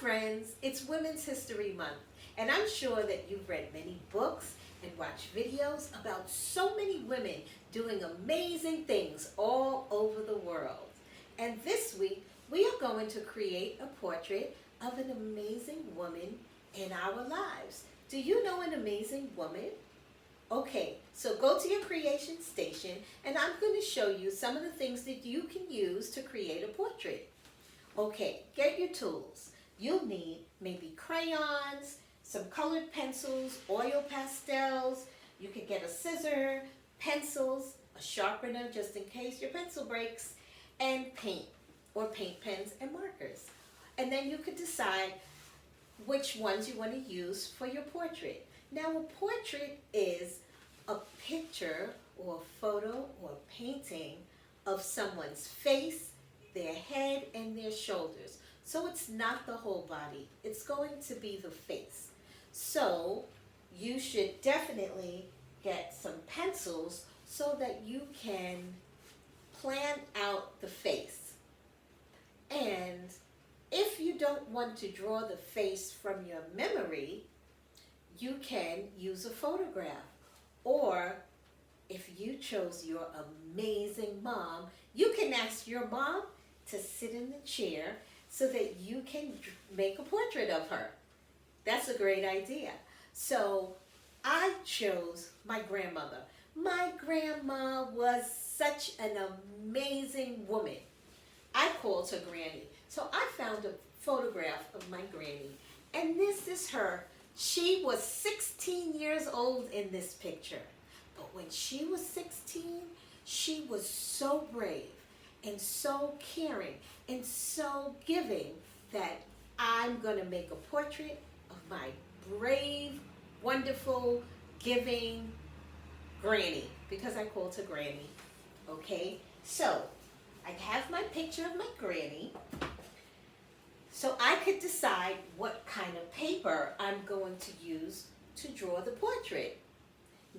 friends, it's Women's History Month, and I'm sure that you've read many books and watched videos about so many women doing amazing things all over the world. And this week, we are going to create a portrait of an amazing woman in our lives. Do you know an amazing woman? Okay, so go to your creation station, and I'm going to show you some of the things that you can use to create a portrait. Okay, get your tools. You'll need maybe crayons, some colored pencils, oil pastels. You could get a scissor, pencils, a sharpener just in case your pencil breaks, and paint or paint pens and markers. And then you could decide which ones you want to use for your portrait. Now, a portrait is a picture or a photo or a painting of someone's face, their head, and their shoulders. So it's not the whole body. It's going to be the face. So you should definitely get some pencils so that you can plan out the face. And if you don't want to draw the face from your memory, you can use a photograph. Or if you chose your amazing mom, you can ask your mom to sit in the chair so that you can make a portrait of her. That's a great idea. So I chose my grandmother. My grandma was such an amazing woman. I called her Granny. So I found a photograph of my granny, and this is her. She was 16 years old in this picture. But when she was 16, she was so brave and so caring and so giving that I'm going to make a portrait of my brave, wonderful, giving granny, because I called her Granny. Okay? So I have my picture of my granny. So I could decide what kind of paper I'm going to use to draw the portrait.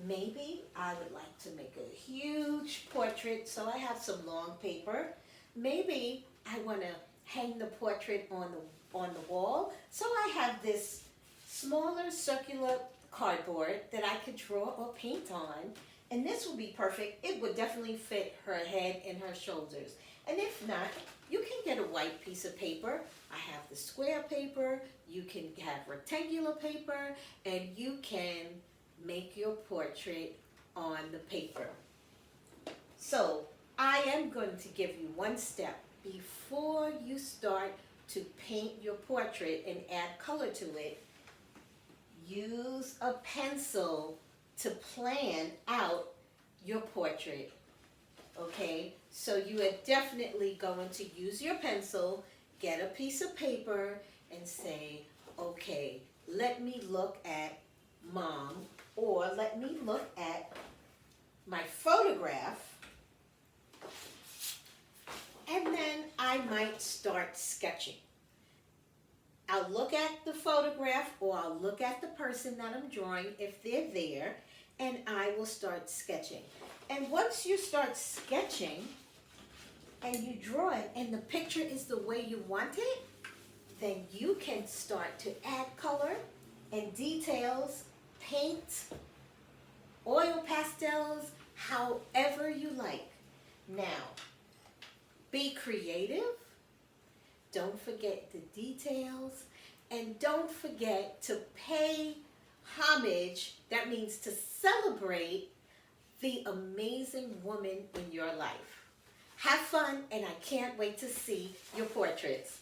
Maybe I would like to make a huge portrait, so I have some long paper. Maybe I want to hang the portrait on the wall, so I have this smaller circular cardboard that I could draw or paint on. And this would be perfect. It would definitely fit her head and her shoulders. And if not, you can get a white piece of paper. I have the square paper. You can have rectangular paper, and you can make your portrait on the paper. So I am going to give you one step before you start to paint your portrait and add color to it. Use a pencil to plan out your portrait. Okay, so you are definitely going to use your pencil, get a piece of paper, and say, okay, let me look at mom, or let me look at my photograph, and then I might start sketching. I'll look at the photograph, or I'll look at the person that I'm drawing if they're there, and I will start sketching. And once you start sketching and you draw it and the picture is the way you want it, then you can start to add color and details, paint, oil pastels, however you like. Now, be creative. Don't forget the details, and don't forget to pay homage. That means to celebrate the amazing woman in your life. Have fun, and I can't wait to see your portraits.